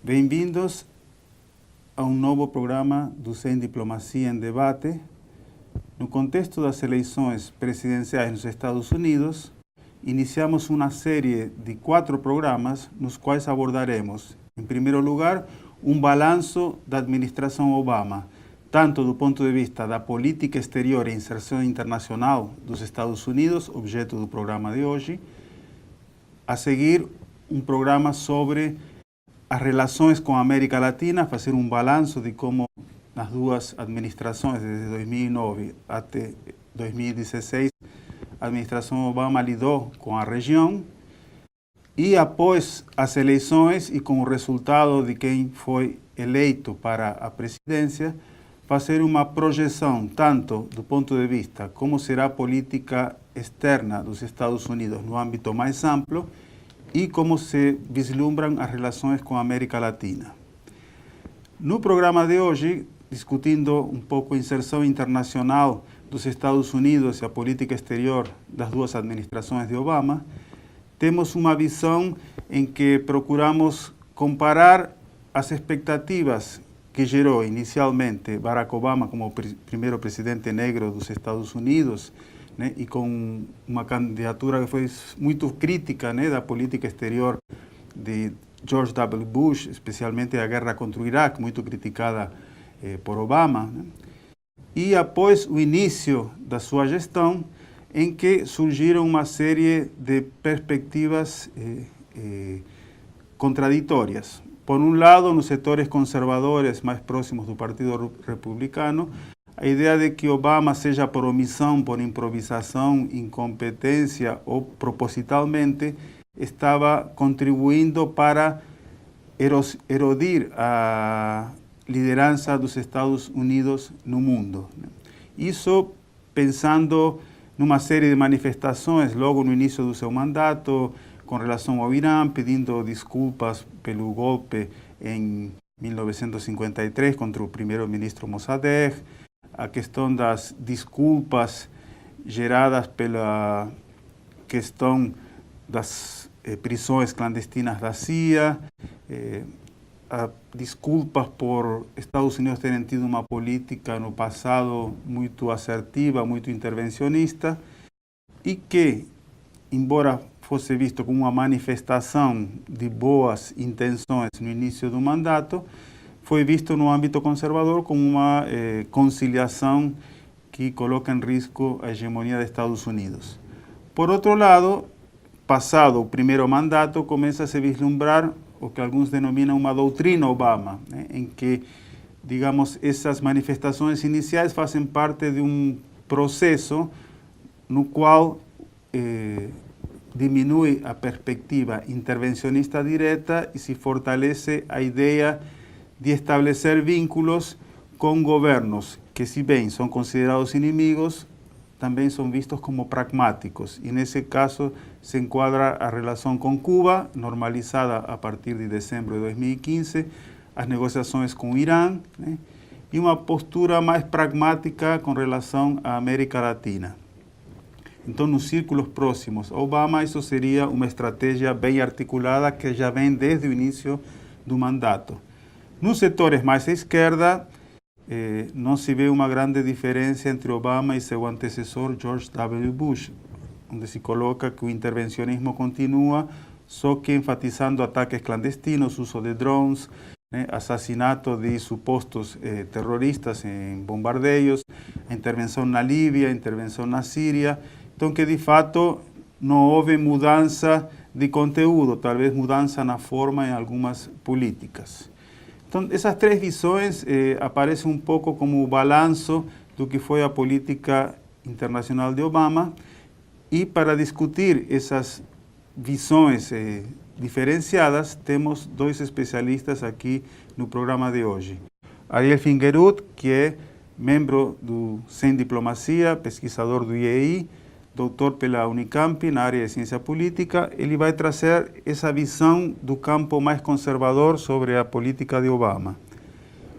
Bem-vindos a um novo programa do Sem Diplomacia em Debate. No contexto das eleições presidenciais nos Estados Unidos, iniciamos uma série de 4 programas nos quais abordaremos, em primeiro lugar, um balanço da administração Obama, tanto do ponto de vista da política exterior e inserção internacional dos Estados Unidos, objeto do programa de hoje, a seguir um programa sobre as relações com a América Latina, fazer um balanço de como nas duas administrações, desde 2009 até 2016, a administração Obama lidou com a região e após as eleições e com o resultado de quem foi eleito para a presidência, fazer uma projeção tanto do ponto de vista como será a política externa dos Estados Unidos no âmbito mais amplo e como se vislumbram as relações com a América Latina. No programa de hoje, discutindo um pouco a inserção internacional dos Estados Unidos e a política exterior das duas administrações de Obama, temos uma visão em que procuramos comparar as expectativas que gerou inicialmente Barack Obama como primeiro presidente negro dos Estados Unidos, né, e com uma candidatura que foi muito crítica, né, da política exterior de George W. Bush, especialmente a guerra contra o Iraque, muito criticada por Obama, né? E após o início da sua gestão, em que surgiram uma série de perspectivas contraditórias. Por um lado, nos setores conservadores mais próximos do Partido Republicano, a ideia de que Obama, seja por omissão, por improvisação, incompetência ou propositalmente, estava contribuindo para erodir a liderança dos Estados Unidos no mundo. Isso pensando numa série de manifestações logo no início do seu mandato, com relação ao Irã, pedindo desculpas pelo golpe em 1953 contra o primeiro-ministro Mossadegh, a questão das desculpas geradas pela questão das prisões clandestinas da CIA, desculpas por Estados Unidos terem tido uma política no passado muito assertiva, muito intervencionista, e que, embora fosse visto como uma manifestação de boas intenções no início do mandato, foi visto no âmbito conservador como uma conciliação que coloca em risco a hegemonia dos Estados Unidos. Por outro lado, passado o primeiro mandato, começa a se vislumbrar o que alguns denominam uma doutrina Obama, né, em que, digamos, essas manifestações iniciais fazem parte de um processo no qual diminui a perspectiva intervencionista direta e se fortalece a ideia de estabelecer vínculos com governos que, se bem são considerados inimigos, também são vistos como pragmáticos. E nesse caso se enquadra a relação com Cuba, normalizada a partir de dezembro de 2015, as negociações com o Irã, né, e uma postura mais pragmática com relação à América Latina. Então, nos círculos próximos a Obama, isso seria uma estratégia bem articulada que já vem desde o início do mandato. Nos setores mais à esquerda, não se vê uma grande diferença entre Obama e seu antecessor George W. Bush, onde se coloca que o intervencionismo continua, só que enfatizando ataques clandestinos, uso de drones, né, assassinato de supostos terroristas em bombardeios, a intervenção na Líbia, a intervenção na Síria. Então, que de fato não houve mudança de conteúdo, talvez mudança na forma em algumas políticas. Então, essas três visões aparecem um pouco como o balanço do que foi a política internacional de Obama. E para discutir essas visões diferenciadas, temos 2 especialistas aqui no programa de hoje. Ariel Fingerud, que é membro do Sem Diplomacia, pesquisador do IEI, doutor pela Unicamp na área de ciência política, ele vai trazer essa visão do campo mais conservador sobre a política de Obama.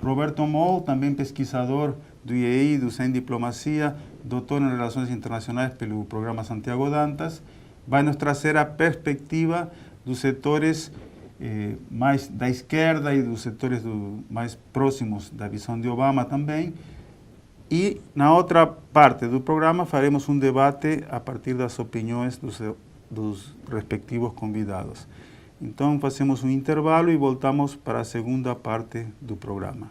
Roberto Moll, também pesquisador do IEI, do Sem Diplomacia, doutor em Relações Internacionais pelo programa Santiago Dantas, vai nos trazer a perspectiva dos setores mais da esquerda e dos setores mais próximos da visão de Obama também. E na outra parte do programa faremos um debate a partir das opiniões dos respectivos convidados. Então fazemos um intervalo e voltamos para a segunda parte do programa.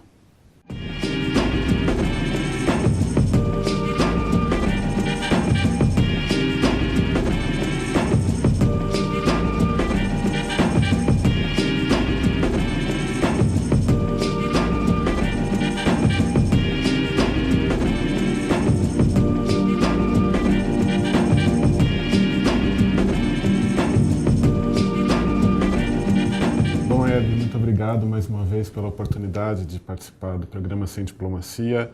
Obrigado mais uma vez pela oportunidade de participar do programa Sem Diplomacia.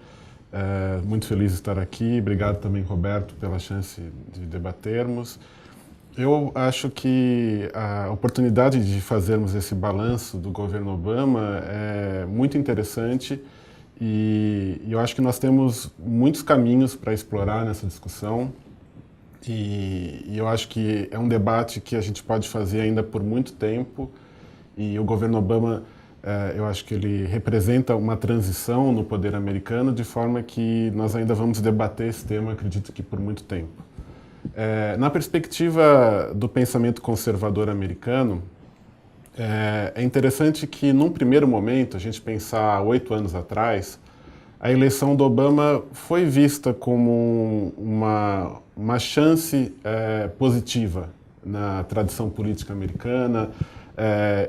Muito feliz de estar aqui. Obrigado também, Roberto, pela chance de debatermos. Eu acho que a oportunidade de fazermos esse balanço do governo Obama é muito interessante e eu acho que nós temos muitos caminhos para explorar nessa discussão e eu acho que é um debate que a gente pode fazer ainda por muito tempo. E o governo Obama, eu acho que ele representa uma transição no poder americano, de forma que nós ainda vamos debater esse tema, acredito que por muito tempo. Na perspectiva do pensamento conservador americano, é interessante que, num primeiro momento, a gente pensar 8 anos atrás, a eleição do Obama foi vista como uma chance positiva na tradição política americana.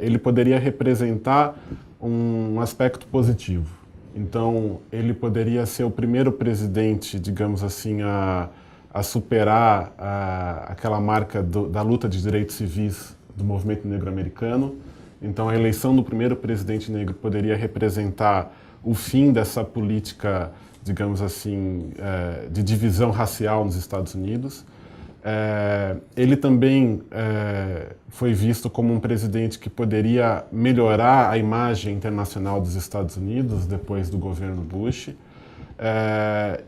Ele poderia representar um aspecto positivo. Então, ele poderia ser o primeiro presidente, digamos assim, a superar aquela marca da luta de direitos civis do movimento negro americano. Então, a eleição do primeiro presidente negro poderia representar o fim dessa política, digamos assim, de divisão racial nos Estados Unidos. Ele também foi visto como um presidente que poderia melhorar a imagem internacional dos Estados Unidos depois do governo Bush.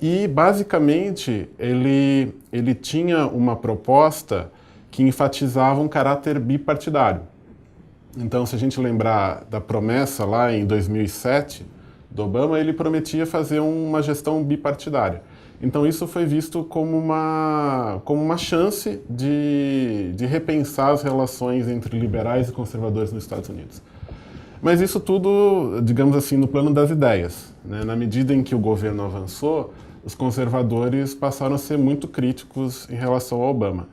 E, basicamente, ele tinha uma proposta que enfatizava um caráter bipartidário. Então, se a gente lembrar da promessa lá em 2007 do Obama, ele prometia fazer uma gestão bipartidária. Então isso foi visto como uma chance de repensar as relações entre liberais e conservadores nos Estados Unidos. Mas isso tudo, digamos assim, no plano das ideias, né? Na medida em que o governo avançou, os conservadores passaram a ser muito críticos em relação ao Obama.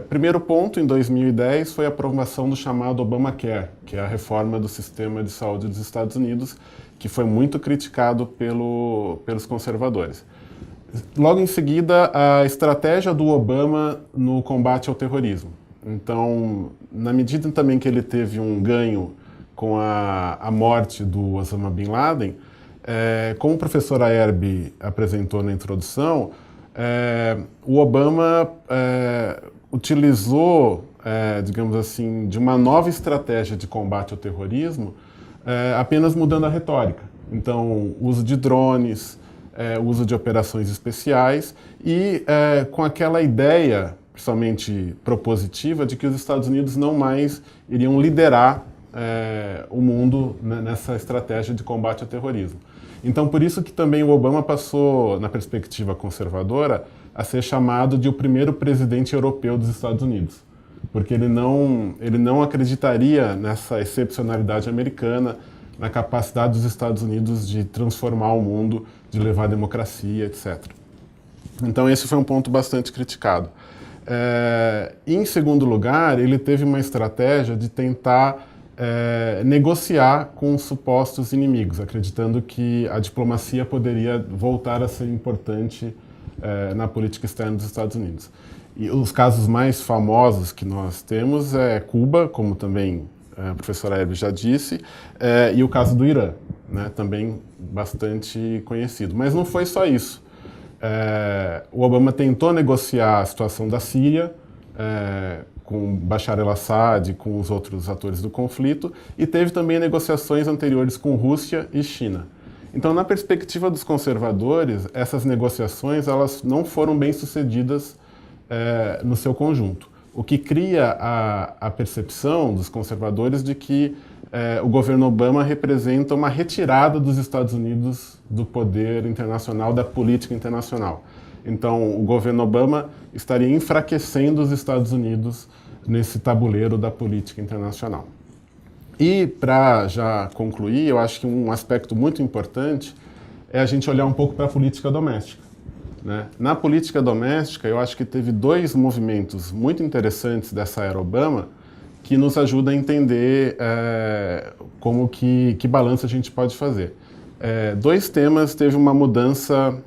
Primeiro ponto, em 2010, foi a aprovação do chamado Obamacare, que é a reforma do sistema de saúde dos Estados Unidos, que foi muito criticado pelos conservadores. Logo em seguida, a estratégia do Obama no combate ao terrorismo. Então, na medida também que ele teve um ganho com a morte do Osama Bin Laden, como o professor Aerbi apresentou na introdução, o Obama utilizou, digamos assim, de uma nova estratégia de combate ao terrorismo, apenas mudando a retórica. Então, uso de drones, uso de operações especiais e com aquela ideia, principalmente propositiva, de que os Estados Unidos não mais iriam liderar o mundo nessa estratégia de combate ao terrorismo. Então, por isso que também o Obama passou, na perspectiva conservadora, a ser chamado de o primeiro presidente europeu dos Estados Unidos, porque ele não acreditaria nessa excepcionalidade americana, na capacidade dos Estados Unidos de transformar o mundo, de levar a democracia, etc. Então esse foi um ponto bastante criticado. Em segundo lugar, ele teve uma estratégia de tentar negociar com os supostos inimigos, acreditando que a diplomacia poderia voltar a ser importante na política externa dos Estados Unidos. E os casos mais famosos que nós temos é Cuba, como também a professora Aerbi já disse, e o caso do Irã, né, também bastante conhecido. Mas não foi só isso. O Obama tentou negociar a situação da Síria com Bashar al-Assad, com os outros atores do conflito, e teve também negociações anteriores com Rússia e China. Então, na perspectiva dos conservadores, essas negociações elas não foram bem sucedidas no seu conjunto. o que cria a percepção dos conservadores de que o governo Obama representa uma retirada dos Estados Unidos do poder internacional, da política internacional. Então, o governo Obama estaria enfraquecendo os Estados Unidos nesse tabuleiro da política internacional. E, para já concluir, eu acho que um aspecto muito importante é a gente olhar um pouco para a política doméstica, né? Na política doméstica, eu acho que teve dois movimentos muito interessantes dessa era Obama que nos ajudam a entender como que balanço a gente pode fazer. Dois temas teve uma mudança,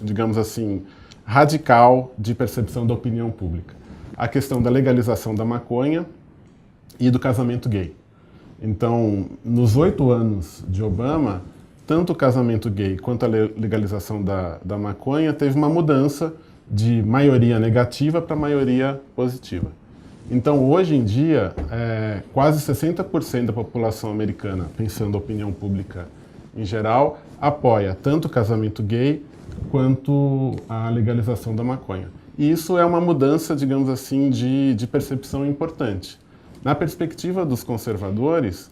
digamos assim, radical de percepção da opinião pública. A questão da legalização da maconha e do casamento gay. Então, nos 8 anos de Obama, tanto o casamento gay quanto a legalização da maconha teve uma mudança de maioria negativa para maioria positiva. Então, hoje em dia, quase 60% da população americana, pensando a opinião pública em geral, apoia tanto o casamento gay quanto a legalização da maconha. E isso é uma mudança, digamos assim, de percepção importante. Na perspectiva dos conservadores,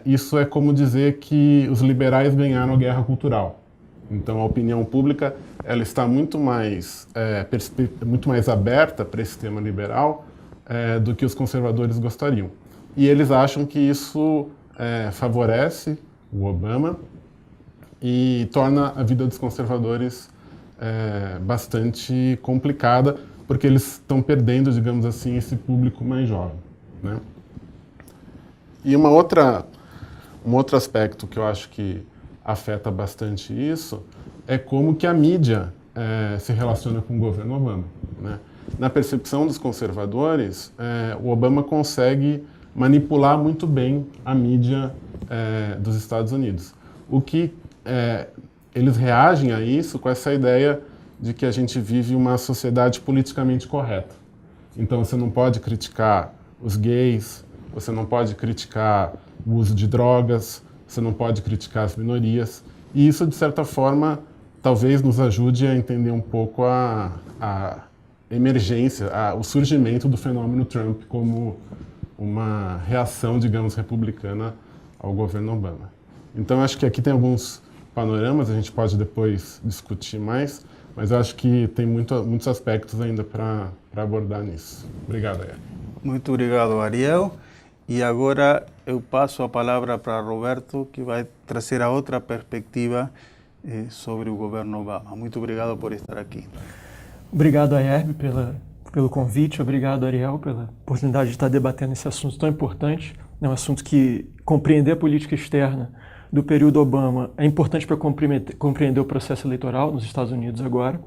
isso é como dizer que os liberais ganharam a guerra cultural. Então, a opinião pública ela está muito mais aberta para esse tema liberal do que os conservadores gostariam. E eles acham que isso favorece o Obama e torna a vida dos conservadores bastante complicada, porque eles estão perdendo, digamos assim, esse público mais jovem, né? E um outro aspecto que eu acho que afeta bastante isso é como que a mídia se relaciona com o governo Obama, né? Na percepção dos conservadores, o Obama consegue manipular muito bem a mídia dos Estados Unidos. O que eles reagem a isso com essa ideia de que a gente vive uma sociedade politicamente correta. Então você não pode criticar os gays, você não pode criticar o uso de drogas, você não pode criticar as minorias. E isso, de certa forma, talvez nos ajude a entender um pouco a emergência, o surgimento do fenômeno Trump como uma reação, digamos, republicana ao governo Obama. Então, acho que aqui tem alguns panoramas, a gente pode depois discutir mais, mas eu acho que tem muitos aspectos ainda para abordar nisso. Obrigado, Ariel. Muito obrigado, Ariel. E agora eu passo a palavra para Roberto, que vai trazer a outra perspectiva sobre o governo Obama. Muito obrigado por estar aqui. Obrigado, Ayerbe, pelo convite. Obrigado, Ariel, pela oportunidade de estar debatendo esse assunto tão importante. É um assunto que compreender a política externa do período Obama é importante para compreender o processo eleitoral nos Estados Unidos agora.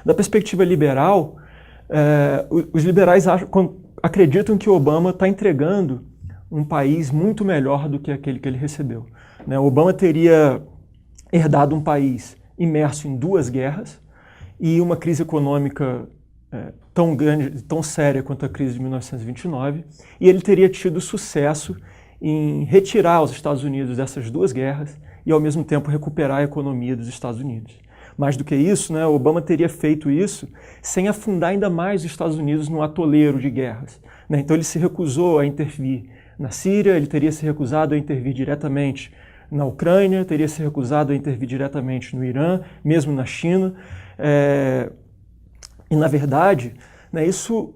Da perspectiva liberal, os liberais acreditam que o Obama está entregando um país muito melhor do que aquele que ele recebeu, né? O Obama teria herdado um país imerso em 2 guerras e uma crise econômica tão grande, tão séria quanto a crise de 1929, e ele teria tido sucesso em retirar os Estados Unidos dessas 2 guerras e, ao mesmo tempo, recuperar a economia dos Estados Unidos. Mais do que isso, né, Obama teria feito isso sem afundar ainda mais os Estados Unidos num atoleiro de guerras, né? Então ele se recusou a intervir na Síria, ele teria se recusado a intervir diretamente na Ucrânia, teria se recusado a intervir diretamente no Irã, mesmo na China. E, na verdade, né,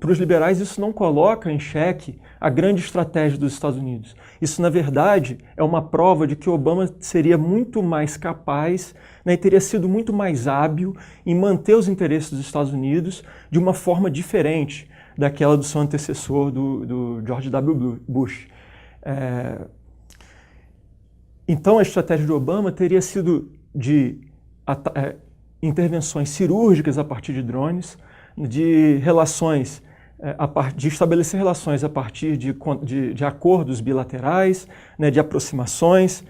para os liberais, isso não coloca em xeque a grande estratégia dos Estados Unidos. Isso, na verdade, é uma prova de que Obama seria muito mais capaz, né, e teria sido muito mais hábil em manter os interesses dos Estados Unidos de uma forma diferente daquela do seu antecessor, do George W. Bush. Então, a estratégia de Obama teria sido de intervenções cirúrgicas a partir de drones, de relações, de estabelecer relações a partir de acordos bilaterais, né, de aproximações,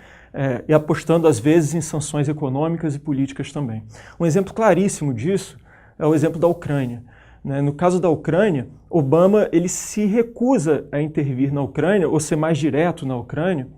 e apostando às vezes em sanções econômicas e políticas também. Um exemplo claríssimo disso é o exemplo da Ucrânia, né? No caso da Ucrânia, Obama ele se recusa a intervir na Ucrânia ou ser mais direto na Ucrânia,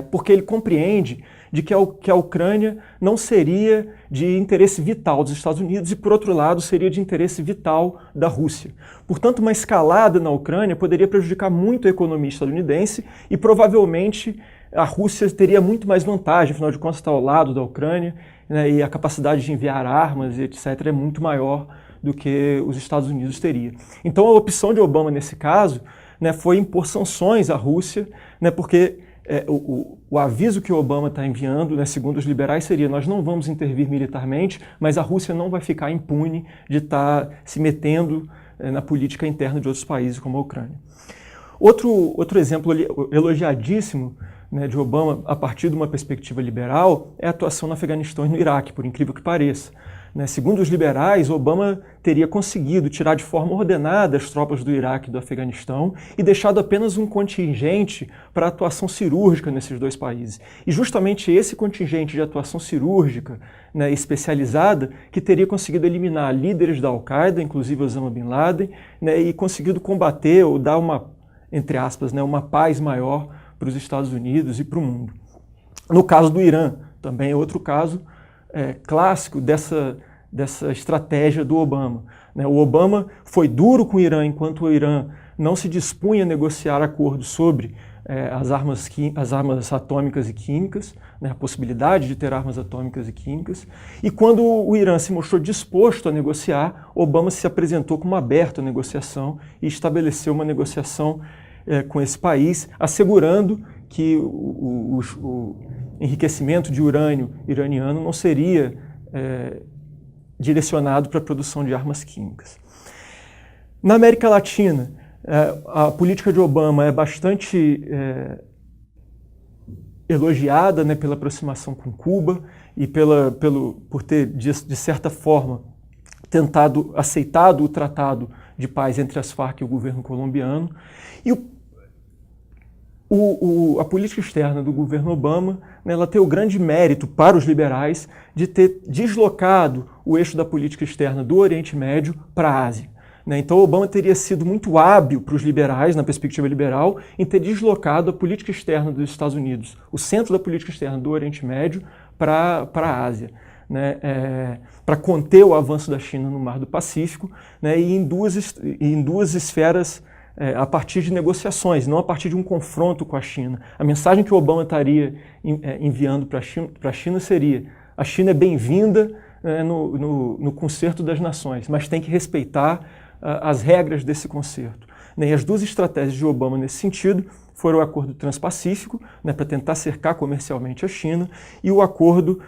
porque ele compreende de que a Ucrânia não seria de interesse vital dos Estados Unidos e, por outro lado, seria de interesse vital da Rússia. Portanto, uma escalada na Ucrânia poderia prejudicar muito a economia estadunidense e provavelmente a Rússia teria muito mais vantagem, afinal de contas está ao lado da Ucrânia, né, e a capacidade de enviar armas, etc., é muito maior do que os Estados Unidos teria. Então a opção de Obama nesse caso, né, foi impor sanções à Rússia, né, porque o aviso que o Obama está enviando, né, segundo os liberais, seria: nós não vamos intervir militarmente, mas a Rússia não vai ficar impune de estar se metendo na política interna de outros países, como a Ucrânia. Outro exemplo elogiadíssimo, né, de Obama, a partir de uma perspectiva liberal, é a atuação no Afeganistão e no Iraque, por incrível que pareça. Né, segundo os liberais, Obama teria conseguido tirar de forma ordenada as tropas do Iraque e do Afeganistão e deixado apenas um contingente para atuação cirúrgica nesses dois países. E justamente esse contingente de atuação cirúrgica, né, especializada, que teria conseguido eliminar líderes da Al-Qaeda, inclusive Osama Bin Laden, né, e conseguido combater ou dar uma, entre aspas, né, uma paz maior para os Estados Unidos e para o mundo. No caso do Irã, também é outro caso clássico dessa estratégia do Obama. Né? O Obama foi duro com o Irã enquanto o Irã não se dispunha a negociar acordos sobre as armas atômicas e químicas, né? A possibilidade de ter armas atômicas e químicas. E quando o Irã se mostrou disposto a negociar, Obama se apresentou como aberto à negociação e estabeleceu uma negociação com esse país, assegurando que o enriquecimento de urânio iraniano não seria direcionado para a produção de armas químicas. Na América Latina, a política de Obama é bastante elogiada, né, pela aproximação com Cuba e por ter, de certa forma, aceitado o tratado de paz entre as Farc e o governo colombiano. E a política externa do governo Obama, né, ela tem o grande mérito para os liberais de ter deslocado o eixo da política externa do Oriente Médio para a Ásia. Né? Então Obama teria sido muito hábil para os liberais, na perspectiva liberal, em ter deslocado a política externa dos Estados Unidos, o centro da política externa do Oriente Médio, para a Ásia. Né, para conter o avanço da China no Mar do Pacífico, né, e em duas esferas a partir de negociações, não a partir de um confronto com a China. A mensagem que o Obama estaria enviando para a China seria: a China é bem-vinda no concerto das nações, mas tem que respeitar as regras desse concerto. E as duas estratégias de Obama nesse sentido foram o Acordo Transpacífico, né, para tentar cercar comercialmente a China, e o acordo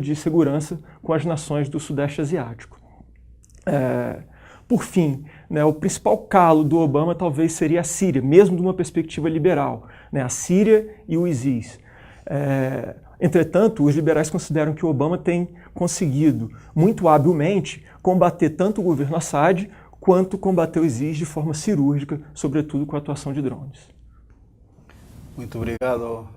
de segurança com as nações do Sudeste Asiático. Por fim, né, o principal calo do Obama talvez seria a Síria, mesmo de uma perspectiva liberal, né, a Síria e o ISIS. Entretanto, os liberais consideram que o Obama tem conseguido, muito habilmente, combater tanto o governo Assad quanto combater o ISIS de forma cirúrgica, sobretudo com a atuação de drones. Muito obrigado,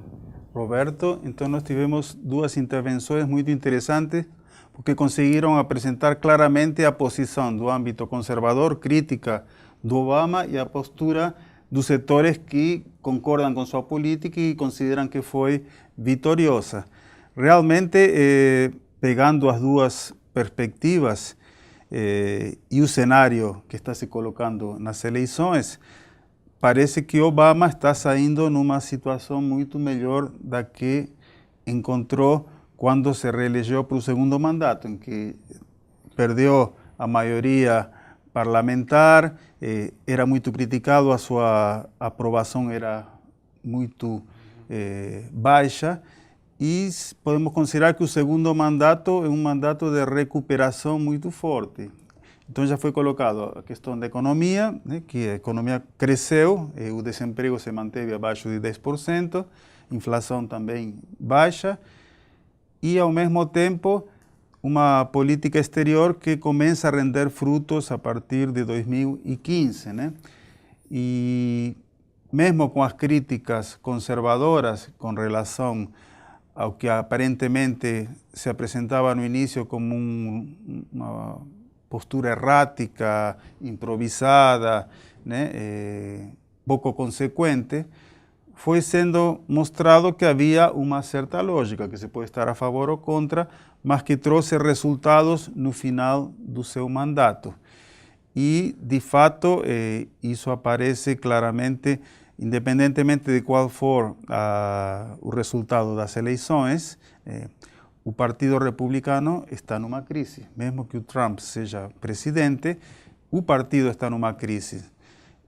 Roberto. Então nós tivemos duas intervenções muito interessantes, porque conseguiram apresentar claramente a posição do âmbito conservador, crítica do Obama, e a postura dos setores que concordam com sua política e consideram que foi vitoriosa. Realmente, pegando as duas perspectivas e o cenário que está se colocando nas eleições, parece que Obama está saindo numa situação muito melhor da que encontrou quando se reelegeu para o segundo mandato, em que perdeu a maioria parlamentar, era muito criticado, a sua aprovação era muito baixa, e podemos considerar que o segundo mandato é um mandato de recuperação muito forte. Então já foi colocado a questão da economia, né, que a economia cresceu, o desemprego se manteve abaixo de 10%, inflação também baixa, e ao mesmo tempo uma política exterior que começa a render frutos a partir de 2015. Né? E mesmo com as críticas conservadoras com relação ao que aparentemente se apresentava no início como uma postura errática, improvisada, né, pouco consequente, foi sendo mostrado que havia uma certa lógica, que se pode estar a favor ou contra, mas que trouxe resultados no final do seu mandato. E, de fato, isso aparece claramente, independentemente de qual for o resultado das eleições, o Partido Republicano está numa crise. Mesmo que o Trump seja presidente, o partido está numa crise.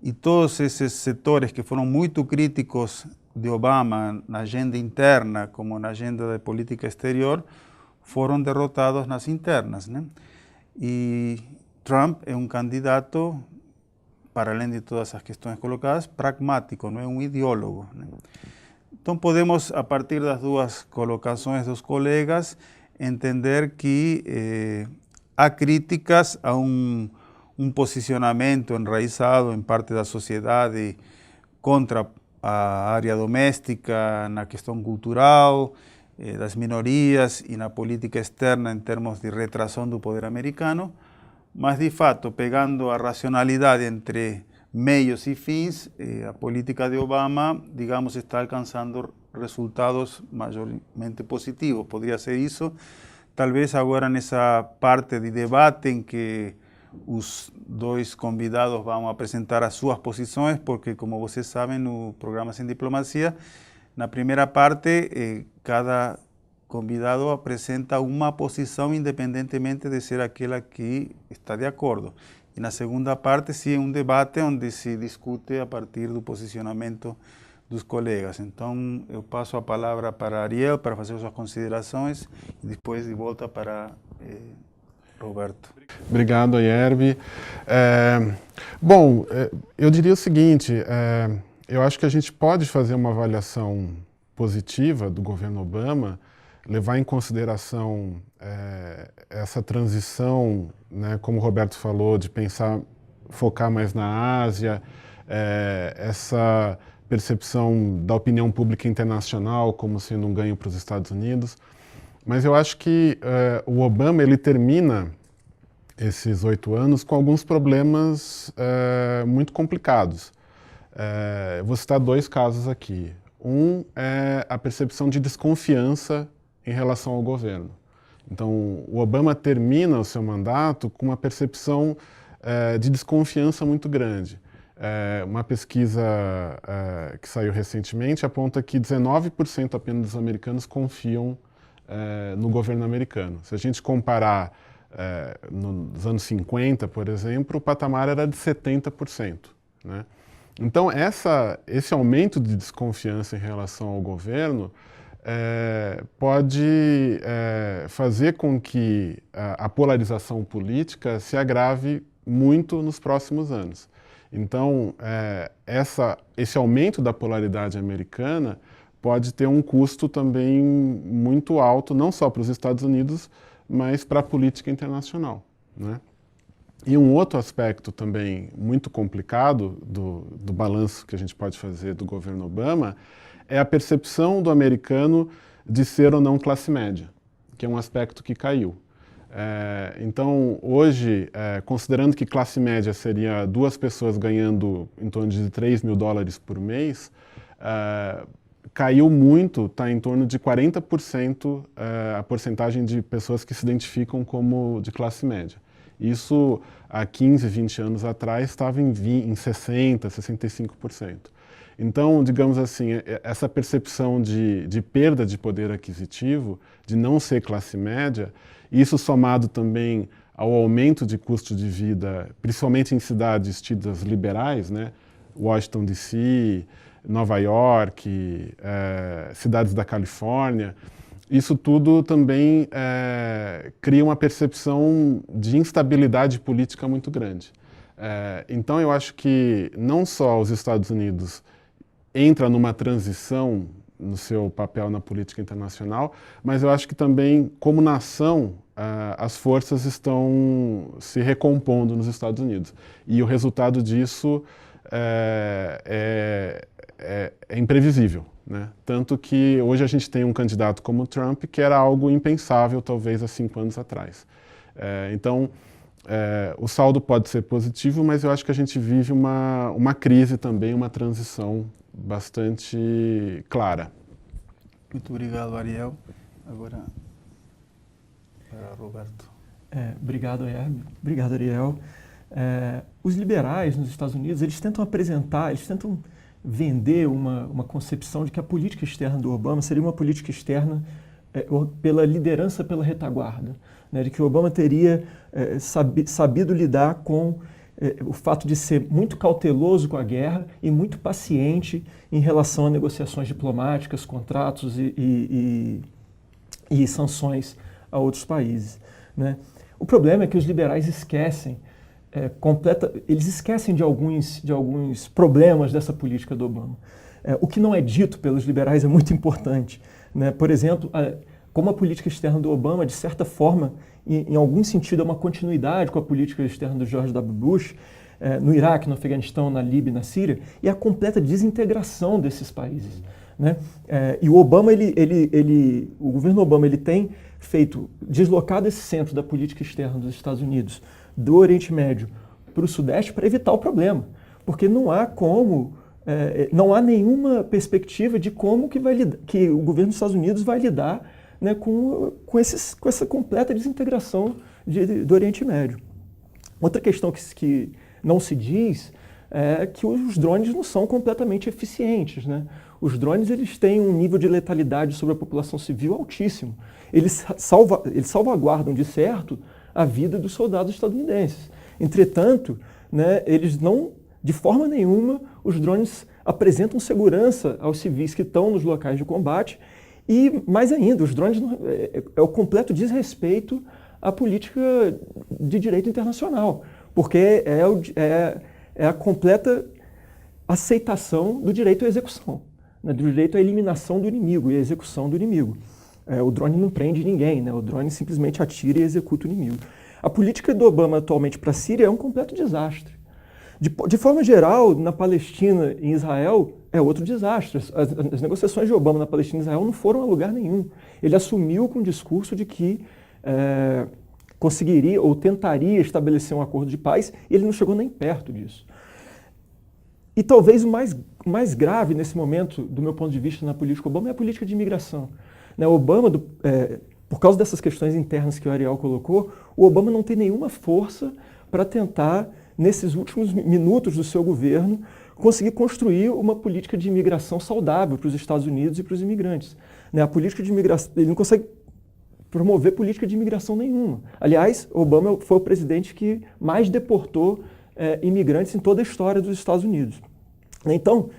E todos esses setores que foram muito críticos de Obama na agenda interna como na agenda de política exterior foram derrotados nas internas, né? E Trump é um candidato, para além de todas as questões colocadas, pragmático, não é um ideólogo, né? Então podemos, a partir das duas colocações dos colegas, entender que há críticas a um posicionamento enraizado em parte da sociedade contra a área doméstica, na questão cultural, das minorias e na política externa em termos de retração do poder americano, mas de fato, pegando a racionalidade entre meios e fins, a política de Obama, digamos, está alcançando resultados majormente positivos. Poderia ser isso, talvez agora nessa parte de debate em que os dois convidados vão apresentar as suas posições, porque, como vocês sabem, no programa Sem Diplomacia, na primeira parte, cada convidado apresenta uma posição independentemente de ser aquela que está de acordo. E na segunda parte, sim, é um debate onde se discute a partir do posicionamento dos colegas. Então, eu passo a palavra para Ariel para fazer suas considerações e depois de volta para Roberto. Obrigado, Ayerbe. Bom, eu diria o seguinte, eu acho que a gente pode fazer uma avaliação positiva do governo Obama, levar em consideração essa transição, né, como o Roberto falou, de focar mais na Ásia, essa percepção da opinião pública internacional como sendo um ganho para os Estados Unidos. Mas eu acho que o Obama ele termina esses 8 anos com alguns problemas muito complicados. Vou citar 2 casos aqui. Um é a percepção de desconfiança em relação ao governo. Então, o Obama termina o seu mandato com uma percepção de desconfiança muito grande. Uma pesquisa que saiu recentemente aponta que 19% apenas dos americanos confiam no governo americano. Se a gente comparar nos anos 50, por exemplo, o patamar era de 70%, né? Então, esse aumento de desconfiança em relação ao governo pode fazer com que a polarização política se agrave muito nos próximos anos. Então, esse aumento da polaridade americana pode ter um custo também muito alto, não só para os Estados Unidos, mas para a política internacional, né? E um outro aspecto também muito complicado do balanço que a gente pode fazer do governo Obama é a percepção do americano de ser ou não classe média, que é um aspecto que caiu. Então, hoje, considerando que classe média seria 2 pessoas ganhando em torno de $3 mil por mês, caiu muito, está em torno de 40% a porcentagem de pessoas que se identificam como de classe média. Isso, há 15, 20 anos atrás, estava em 60%, 65%. Então, digamos assim, essa percepção de perda de poder aquisitivo, de não ser classe média, isso somado também ao aumento de custo de vida, principalmente em cidades tidas liberais, né? Washington DC, Nova York, cidades da Califórnia, isso tudo também cria uma percepção de instabilidade política muito grande. Então eu acho que não só os Estados Unidos entram numa transição no seu papel na política internacional, mas eu acho que também, como nação, as forças estão se recompondo nos Estados Unidos. E o resultado disso é imprevisível, né? Tanto que hoje a gente tem um candidato como Trump, que era algo impensável, talvez, há 5 anos atrás. Então, o saldo pode ser positivo, mas eu acho que a gente vive uma crise também, uma transição bastante clara. Muito obrigado, Ariel. Agora, para Roberto. Obrigado, Herb. Obrigado, Ariel. Os liberais nos Estados Unidos, eles tentam vender uma concepção de que a política externa do Obama seria uma política externa pela liderança pela retaguarda, né, de que o Obama teria sabido lidar com o fato de ser muito cauteloso com a guerra e muito paciente em relação a negociações diplomáticas, contratos e sanções a outros países, né? O problema é que os liberais esquecem eles esquecem de alguns problemas dessa política do Obama. O que não é dito pelos liberais é muito importante, né? Por exemplo, como a política externa do Obama, de certa forma, em algum sentido, é uma continuidade com a política externa do George W. Bush, no Iraque, no Afeganistão, na Líbia e na Síria, e a completa desintegração desses países, né? E o Obama, o governo Obama, ele tem deslocado esse centro da política externa dos Estados Unidos, do Oriente Médio para o Sudeste, para evitar o problema, porque não há nenhuma perspectiva de como que o governo dos Estados Unidos vai lidar, né, com essa completa desintegração do Oriente Médio. Outra questão que não se diz é que os drones não são completamente eficientes, né? Os drones, eles têm um nível de letalidade sobre a população civil altíssimo. Eles salvaguardam, de certo, a vida dos soldados estadunidenses. Entretanto, né, eles não, de forma nenhuma, os drones apresentam segurança aos civis que estão nos locais de combate e, mais ainda, os drones é o completo desrespeito à política de direito internacional, porque é a completa aceitação do direito à execução, né, do direito à eliminação do inimigo e à execução do inimigo. O drone não prende ninguém, né? O drone simplesmente atira e executa o inimigo. A política do Obama atualmente para a Síria é um completo desastre. De forma geral, na Palestina e em Israel, é outro desastre. As negociações de Obama na Palestina e Israel não foram a lugar nenhum. Ele assumiu com o discurso de que conseguiria ou tentaria estabelecer um acordo de paz, e ele não chegou nem perto disso. E talvez o mais grave nesse momento, do meu ponto de vista na política Obama, é a política de imigração. O Obama, por causa dessas questões internas que o Ariel colocou, o Obama não tem nenhuma força para tentar, nesses últimos minutos do seu governo, conseguir construir uma política de imigração saudável para os Estados Unidos e para os imigrantes. A política de imigração, ele não consegue promover política de imigração nenhuma. Aliás, Obama foi o presidente que mais deportou imigrantes em toda a história dos Estados Unidos. Então,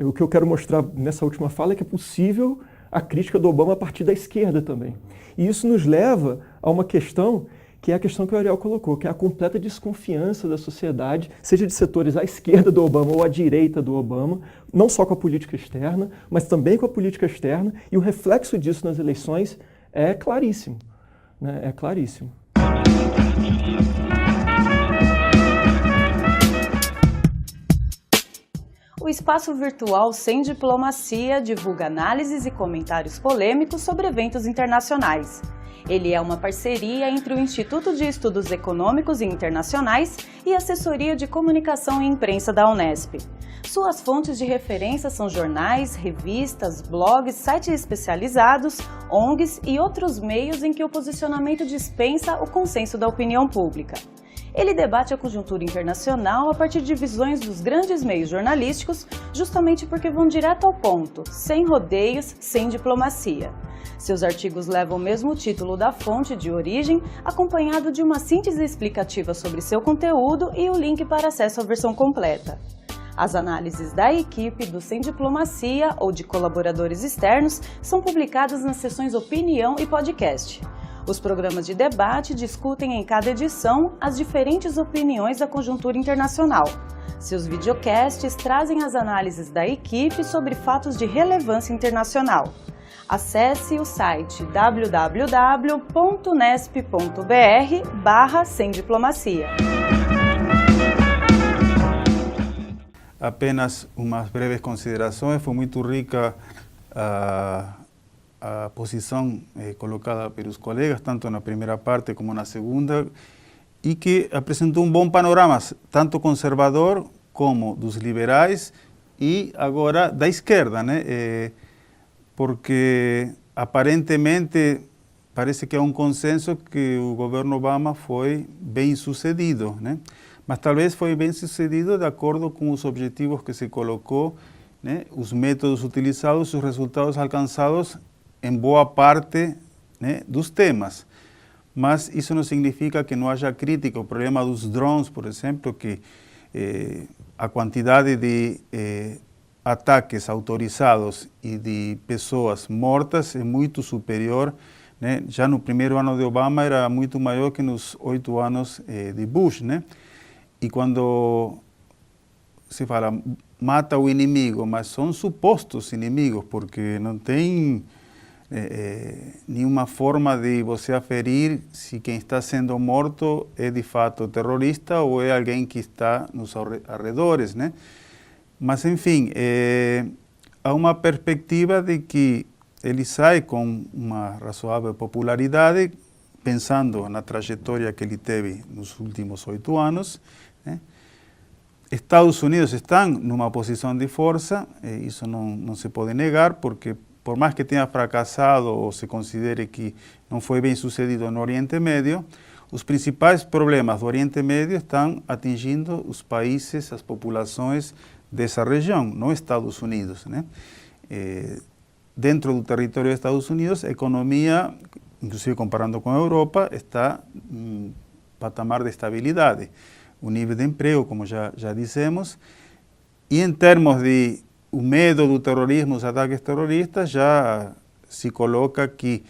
o que eu quero mostrar nessa última fala é que é possível a crítica do Obama a partir da esquerda também. E isso nos leva a uma questão, que é a questão que o Ariel colocou, que é a completa desconfiança da sociedade, seja de setores à esquerda do Obama ou à direita do Obama, não só com a política externa, mas também com a política externa, e o reflexo disso nas eleições é claríssimo, né? É claríssimo. O espaço virtual Sem Diplomacia divulga análises e comentários polêmicos sobre eventos internacionais. Ele é uma parceria entre o Instituto de Estudos Econômicos e Internacionais e a Assessoria de Comunicação e Imprensa da Unesp. Suas fontes de referência são jornais, revistas, blogs, sites especializados, ONGs e outros meios em que o posicionamento dispensa o consenso da opinião pública. Ele debate a conjuntura internacional a partir de visões dos grandes meios jornalísticos, justamente porque vão direto ao ponto, sem rodeios, sem diplomacia. Seus artigos levam o mesmo título da fonte de origem, acompanhado de uma síntese explicativa sobre seu conteúdo e o link para acesso à versão completa. As análises da equipe do Sem Diplomacia ou de colaboradores externos são publicadas nas seções Opinião e Podcast. Os programas de debate discutem em cada edição as diferentes opiniões da conjuntura internacional. Seus videocasts trazem as análises da equipe sobre fatos de relevância internacional. Acesse o site www.unesp.br/semdiplomacia. Apenas umas breves considerações. Foi muito rica a posição colocada pelos colegas, tanto na primeira parte como na segunda, e que apresentou um bom panorama, tanto conservador como dos liberais, e agora da esquerda, né? Porque aparentemente parece que há um consenso que o governo Obama foi bem sucedido, né? Mas talvez foi bem sucedido de acordo com os objetivos que se colocou, né? Os métodos utilizados, os resultados alcançados em boa parte, né, dos temas. Mas isso não significa que não haja crítica. O problema dos drones, por exemplo, que a quantidade de ataques autorizados e de pessoas mortas é muito superior, né? Já no primeiro ano de Obama era muito maior que nos 8 anos de Bush, né? E quando se fala mata o inimigo, mas são supostos inimigos, porque não tem nenhuma forma de você aferir se quem está sendo morto é de fato terrorista ou é alguém que está nos arredores, né? Mas, enfim, há uma perspectiva de que ele sai com uma razoável popularidade, pensando na trajetória que ele teve nos últimos 8 anos, né? Estados Unidos estão numa posição de força, isso não se pode negar, porque por mais que tenha fracassado ou se considere que não foi bem sucedido no Oriente Médio, os principais problemas do Oriente Médio estão atingindo os países, as populações dessa região, não Estados Unidos, né? Dentro do território dos Estados Unidos, a economia, inclusive comparando com a Europa, está em um patamar de estabilidade. O nível de emprego, como já dissemos, e em termos de o medo do terrorismo, os ataques terroristas, já se coloca que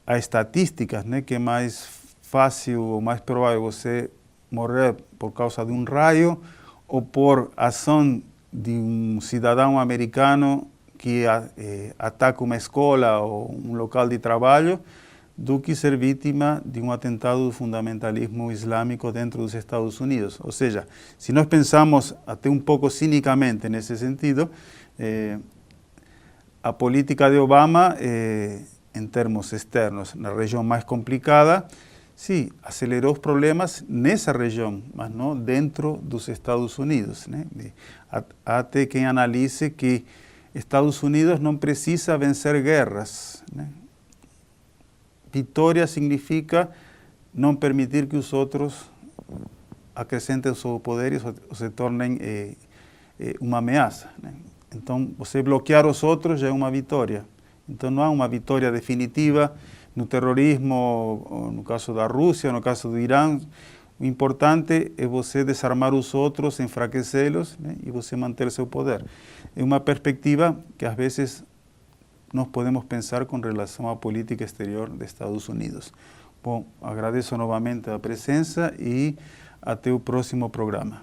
há estatísticas, né, que é mais fácil ou mais provável você morrer por causa de um raio ou por ação de um cidadão americano que ataca uma escola ou um local de trabalho, do que ser vítima de um atentado do fundamentalismo islâmico dentro dos Estados Unidos. Ou seja, se nós pensamos até um pouco cinicamente nesse sentido, a política de Obama, em termos externos, na região mais complicada, sim, acelerou os problemas nessa região, mas não dentro dos Estados Unidos, né? Há até quem analise que Estados Unidos não precisa vencer guerras, né? Vitória significa não permitir que os outros acrescentem o seu poder e se tornem uma ameaça, né? Então, você bloquear os outros já é uma vitória. Então, não há uma vitória definitiva no terrorismo, no caso da Rússia, no caso do Irã. O importante é você desarmar os outros, enfraquecê-los, né, e você manter seu poder. É uma perspectiva que às vezes nós podemos pensar com relação à política exterior dos Estados Unidos. Bom, agradeço novamente a presença e até o próximo programa.